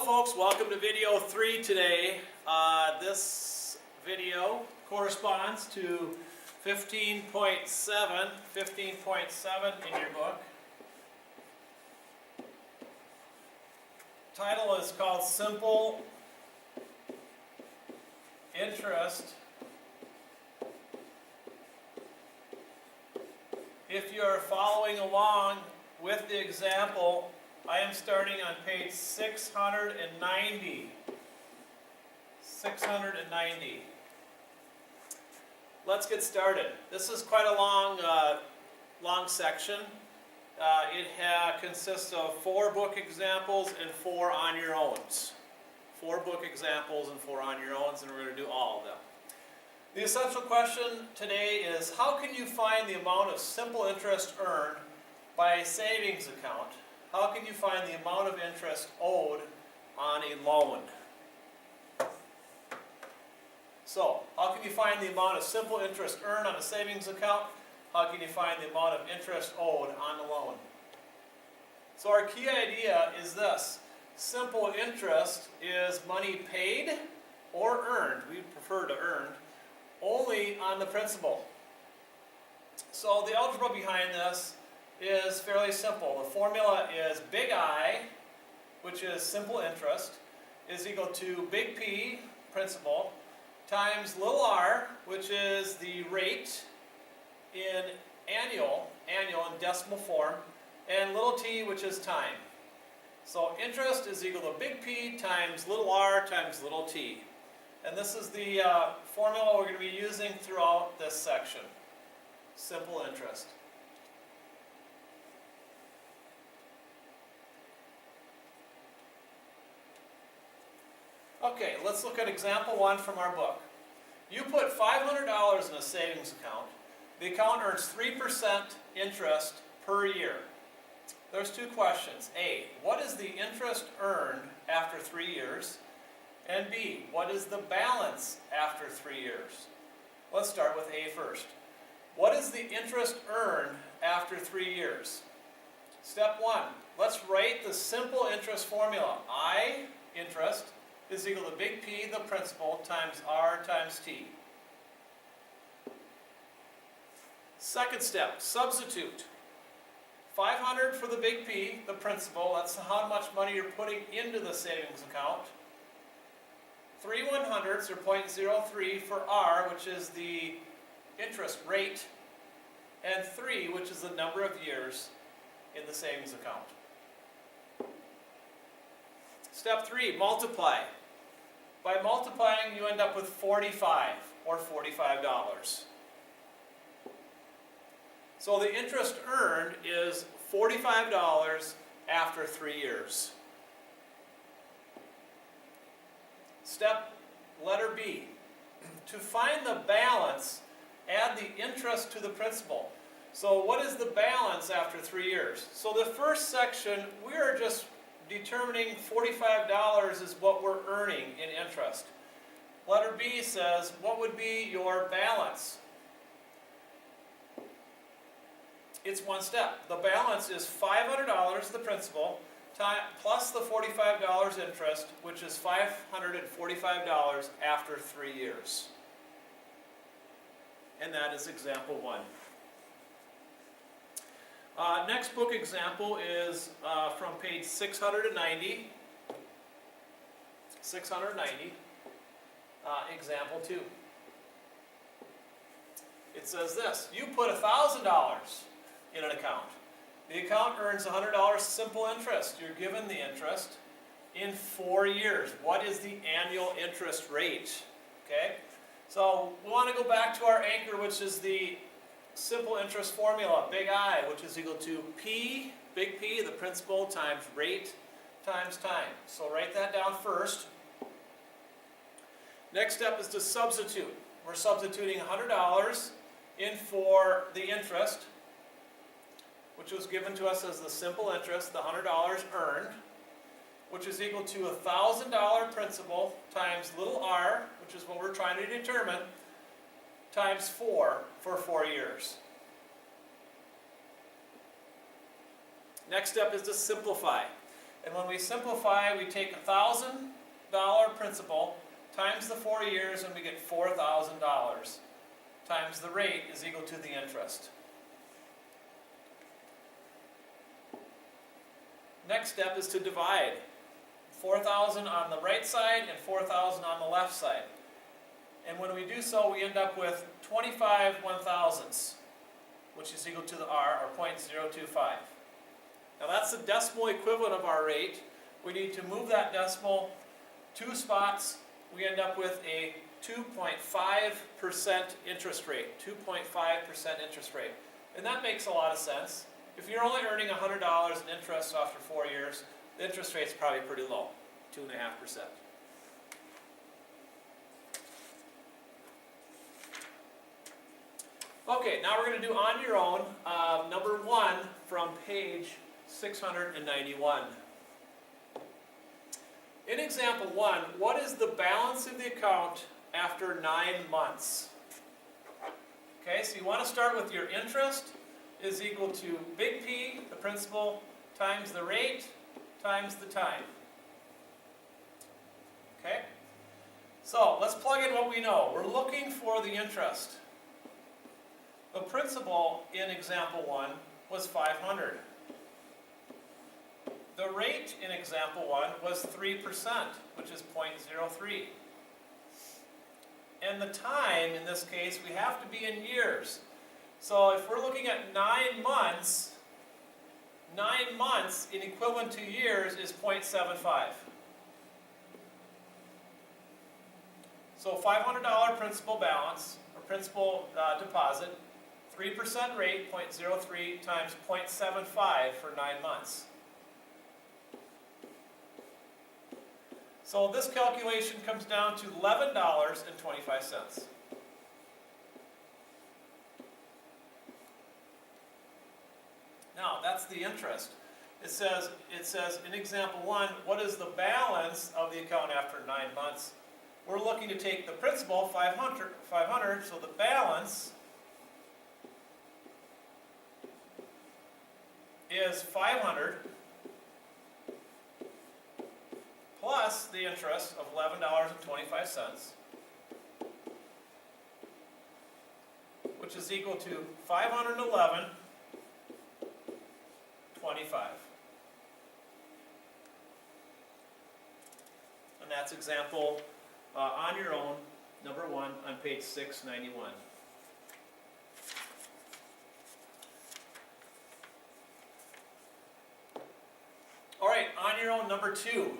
folks, welcome to video 3 today. This video corresponds to 15.7 in your book. Title is called Simple Interest. If you're following along with the example, I am starting on page 690. 690. Let's get started. This is quite a long section. It consists of 4 book examples and 4 on your owns. 4 book examples and 4 on your owns, and we're going to do all of them. The essential question today is, how can you find the amount of simple interest earned by a savings account? How can you find the amount of interest owed on a loan? So, how can you find the amount of simple interest earned on a savings account? How can you find the amount of interest owed on a loan? So our key idea is this. Simple interest is money paid or earned, we prefer to earn, only on the principal. So the algebra behind this is fairly simple. The formula is big I, which is simple interest, is equal to big P, principal, times little r, which is the rate in annual in decimal form, and little t, which is time. So interest is equal to big P times little r times little t. And this is the formula we're going to be using throughout this section. Simple interest. Okay, let's look at example 1 from our book. You put $500 in a savings account. The account earns 3% interest per year. There's 2 questions. A, what is the interest earned after 3 years? And B, what is the balance after 3 years? Let's start with A first. What is the interest earned after 3 years? Step 1, let's write the simple interest formula. I, interest, is equal to big P, the principal, times R times T. Second step, substitute. 500 for the big P, the principal, that's how much money you're putting into the savings account. 3 100ths, or 0.03 for R, which is the interest rate, and 3, which is the number of years in the savings account. Step 3, multiply. By multiplying, you end up with 45, or $45. So the interest earned is $45 after 3 years. Step letter B. To find the balance, add the interest to the principal. So what is the balance after 3 years? So the first section, we are just determining $45 is what we're earning in interest. Letter B says, what would be your balance? It's one step. The balance is $500, the principal, plus the $45 interest, which is $545 after 3 years. And that is example 1. Next book example is from page 690. 690, example 2. It says this, you put $1,000 in an account. The account earns $100 simple interest. You're given the interest in 4 years. What is the annual interest rate? Okay, so we want to go back to our anchor, which is the simple interest formula, big I, which is equal to P, big P, the principal, times rate times time. So write that down first. Next step is to substitute. We're substituting $100 in for the interest, which was given to us as the simple interest, the $100 earned, which is equal to $1,000 principal times little r, which is what we're trying to determine, times 4 for 4 years. Next step is to simplify. And when we simplify, we take $1,000 principal times the 4 years, and we get $4,000 times the rate is equal to the interest. Next step is to divide. 4,000 on the right side and 4,000 on the left side. And when we do so, we end up with 25 1,000ths, which is equal to the R, or 0.025. Now that's the decimal equivalent of our rate. We need to move that decimal 2 spots. We end up with a 2.5% interest rate. 2.5% interest rate. And that makes a lot of sense. If you're only earning $100 in interest after 4 years, the interest rate's probably pretty low, 2.5%. Okay, now we're going to do on your own, number 1 from page 691. In example 1, what is the balance of the account after 9 months? Okay, so you want to start with your interest is equal to big P, the principal, times the rate, times the time. Okay? So, let's plug in what we know. We're looking for the interest. The principal in example 1 was 500. The rate in example 1 was 3%, which is 0.03. And the time, in this case, we have to be in years. So if we're looking at 9 months, 9 months in equivalent to years is 0.75. So $500 principal balance, or principal deposit, 3% rate, 0.03 times 0.75 for 9 months. So this calculation comes down to $11.25. Now, that's the interest. It says in example 1, what is the balance of the account after 9 months? We're looking to take the principal, 500, so the balance is 500 plus the interest of $11.25, which is equal to 511.25. And that's example on your own, number 1 on page 691. All right, on your own, number 2.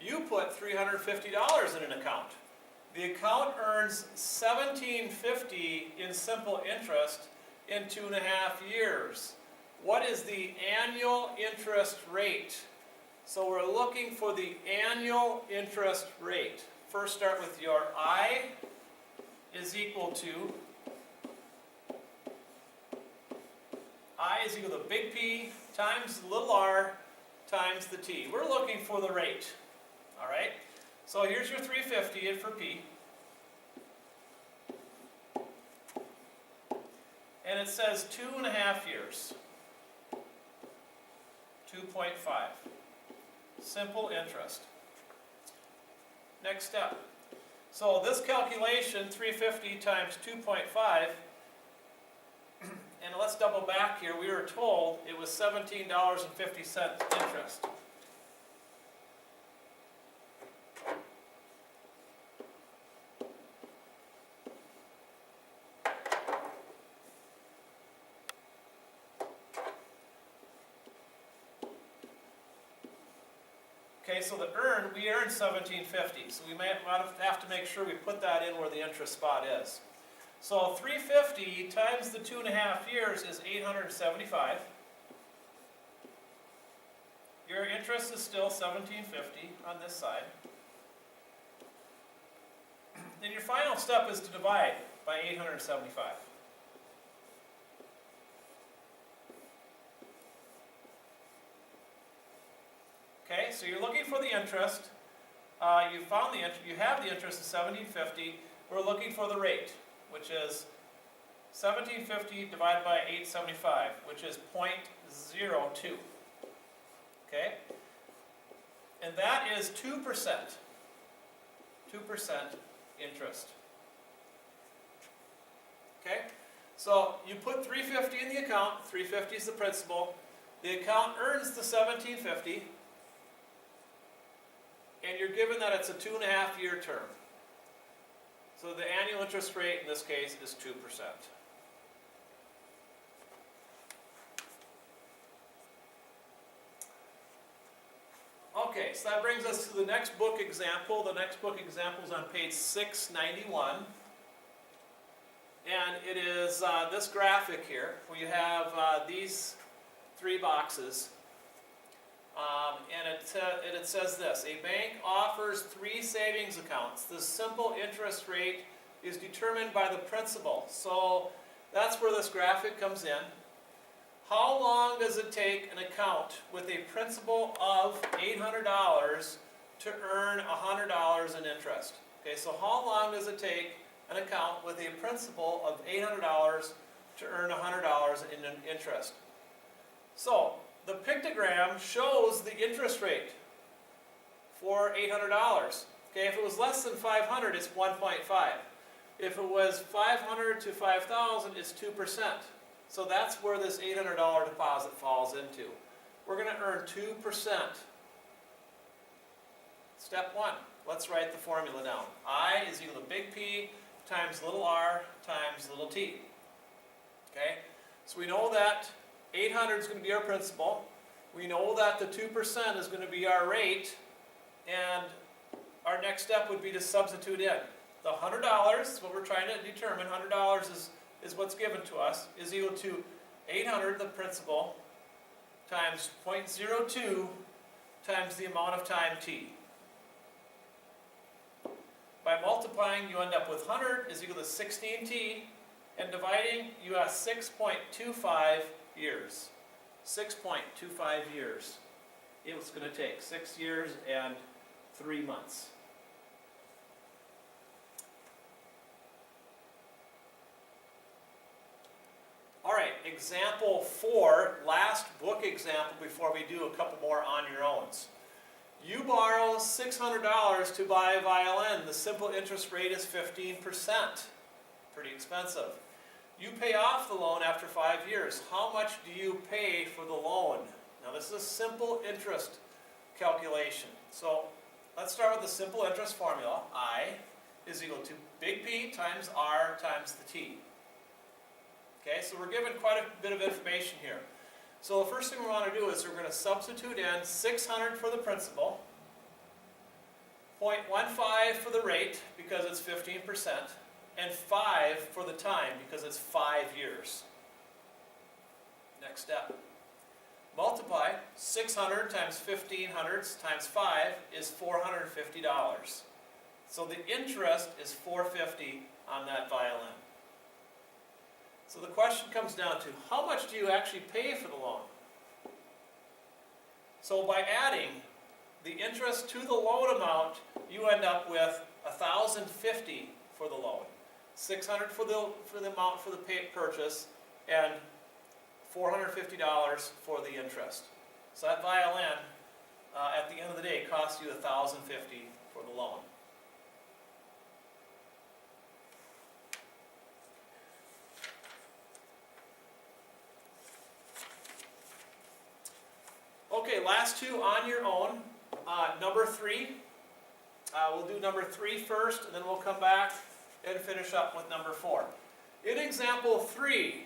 You put $350 in an account. The account earns $1,750 in simple interest in 2.5 years. What is the annual interest rate? So we're looking for the annual interest rate. First start with your I is equal to big P times little r times the T. We're looking for the rate. All right? So here's your 350 in for P. And it says 2.5 years. 2.5. Simple interest. Next step. So this calculation, 350 times 2.5, and let's double back here. We were told it was $17.50 interest. Okay, so we earn $17.50, so we might have to make sure we put that in where the interest spot is. So 350 times the 2.5 years is 875. Your interest is still $17.50 on this side. Then your final step is to divide by 875. Okay, so you're looking for the interest. You found the interest. You have the interest of $17.50. We're looking for the rate, which is $17.50 divided by 875, which is 0.02. Okay, and that is 2%. 2% interest. Okay? So you put $350 in the account, $350 is the principal. The account earns the $1,750, and you're given that it's a 2.5-year term. So the annual interest rate in this case is 2%. Okay, so that brings us to the next book example. The next book example is on page 691. And it is this graphic here, where you have these three boxes. And it says this: a bank offers 3 savings accounts. The simple interest rate is determined by the principal. So that's where this graphic comes in. How long does it take an account with a principal of $800 to earn $100 in interest? Okay, so how long does it take an account with a principal of $800 to earn $100 in interest? So the pictogram shows the interest rate for $800. Okay, if it was less than 500, it's 1.5. If it was 500 to 5,000, it's 2%. So that's where this $800 deposit falls into. We're going to earn 2%. Step 1, let's write the formula down. I is equal to big P times little r times little t. Okay, so we know that 800 is going to be our principal. We know that the 2% is going to be our rate, and our next step would be to substitute in. The $100, what we're trying to determine, $100 is what's given to us, is equal to 800, the principal, times 0.02 times the amount of time t. By multiplying, you end up with 100 is equal to 16t, and dividing, you have 6.25 years. 6.25 years. It's going to take 6 years and 3 months. All right, example 4, last book example before we do a couple more on your owns. You borrow $600 to buy a violin. The simple interest rate is 15%. Pretty expensive. You pay off the loan after 5 years. How much do you pay for the loan? Now this is a simple interest calculation. So let's start with the simple interest formula. I is equal to big P times R times the T. Okay, so we're given quite a bit of information here. So the first thing we want to do is we're going to substitute in 600 for the principal, 0.15 for the rate because it's 15%, and 5 for the time because it's 5 years. Next step. Multiply 600 times 1500 times 5 is $450. So the interest is $450 on that violin. So the question comes down to, how much do you actually pay for the loan? So by adding the interest to the loan amount, you end up with $1,050 for the loan, $600 for the amount for the purchase, and $450 for the interest. So that violin, at the end of the day, costs you $1,050 for the loan. Okay, last two on your own. Number 3. We'll do number 3 first, and then we'll come back and finish up with number 4. In example 3,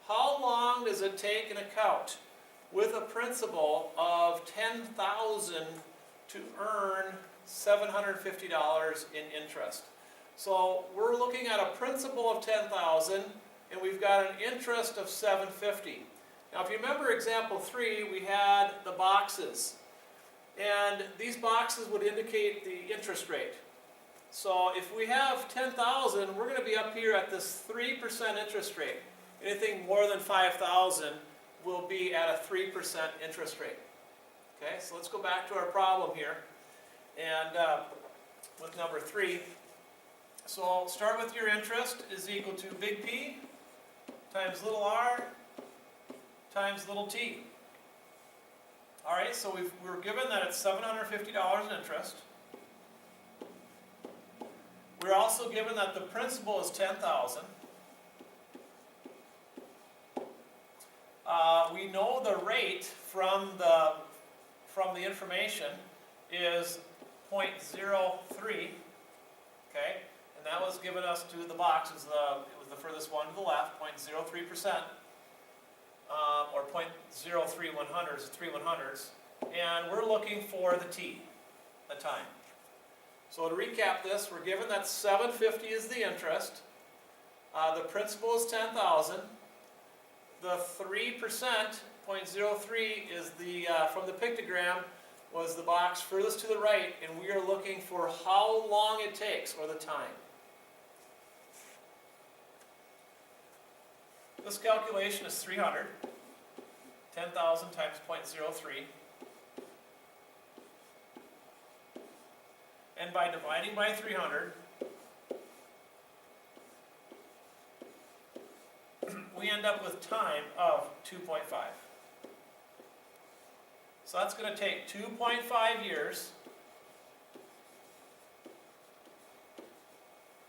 how long does it take an account with a principal of $10,000 to earn $750 in interest? So we're looking at a principal of $10,000, and we've got an interest of $750. Now if you remember example 3, we had the boxes. And these boxes would indicate the interest rate. So if we have $10,000, we're going to be up here at this 3% interest rate. Anything more than $5,000 will be at a 3% interest rate. Okay, so let's go back to our problem here. And with number 3. So I'll start with your interest is equal to big P times little r times little t. All right, so we're given that it's $750 in interest. We're also given that the principal is $10,000. We know the rate from the information is 0.03. Okay, and that was given us to the box. It was the furthest one to the left, 0.03%, or 0.03 3/100ths, and we're looking for the t, the time. So to recap this, we're given that $750 is the interest, the principal is $10,000, the 3%, 0.03 is the from the pictogram, was the box furthest to the right, and we are looking for how long it takes, or the time. This calculation is 300, 10,000 times 0.03. And by dividing by 300, we end up with time of 2.5. So that's going to take 2.5 years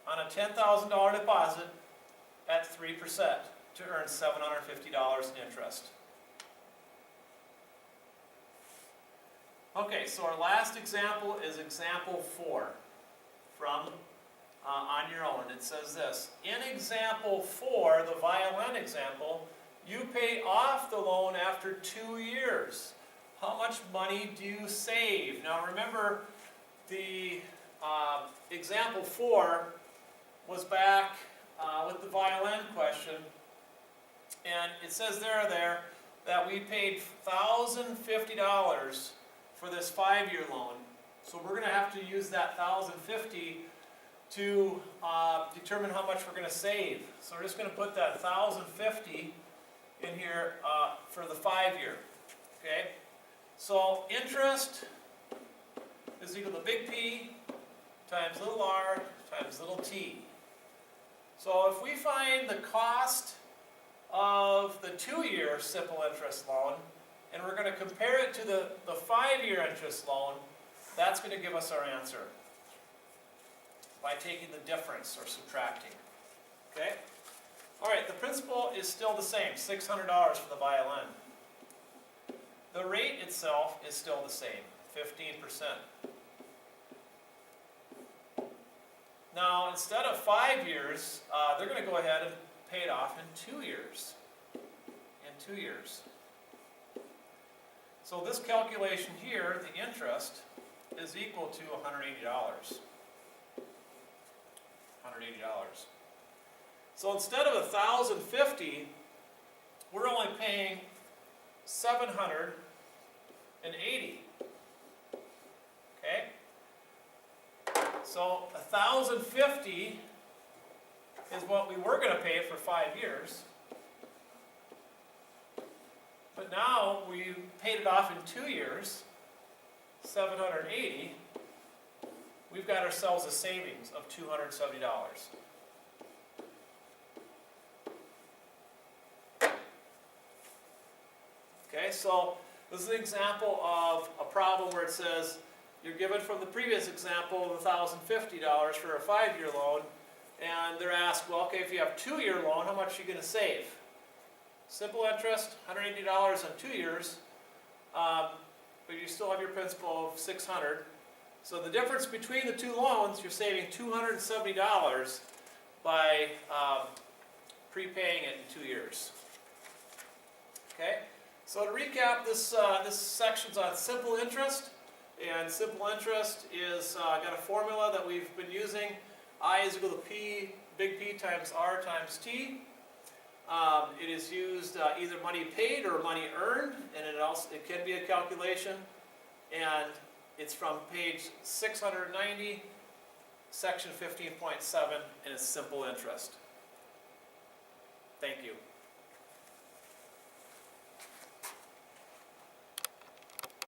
on a $10,000 deposit at 3% to earn $750 in interest. Okay, so our last example is example 4 from on your own. It says this: in example 4, the violin example, you pay off the loan after 2 years. How much money do you save? Now remember, the example 4 was back with the violin question, and it says there that we paid $1,050 for this 5-year loan. So we're going to have to use that $1,050 to determine how much we're going to save. So we're just going to put that $1,050 in here for the 5-year. Okay? So interest is equal to big P times little r times little t. So if we find the cost of the 2-year simple interest loan, and we're going to compare it to the 5-year interest loan, that's going to give us our answer by taking the difference or subtracting. Okay? All right, the principal is still the same, $600 for the violin. The rate itself is still the same, 15%. Now, instead of 5 years, they're going to go ahead and pay it off in 2 years. In 2 years. So this calculation here, the interest, is equal to $180. $180. So instead of $1,050, we're only paying $780. Okay? So $1,050 is what we were going to pay for 5 years. But now we paid it off in 2 years, $780. We've got ourselves a savings of $270. Okay, so this is an example of a problem where it says you're given from the previous example $1,050 for a 5-year loan, and they're asked, well, okay, if you have a 2-year loan, how much are you going to save? Simple interest, $180 on 2 years, but you still have your principal of $600. So the difference between the two loans, you're saving $270 by prepaying it in 2 years. Okay? So to recap, this section's on simple interest, and simple interest is got a formula that we've been using. I is equal to P, big P times R times T. It is used either money paid or money earned, and it can be a calculation, and it's from page 690, section 15.7, and it's simple interest. Thank you.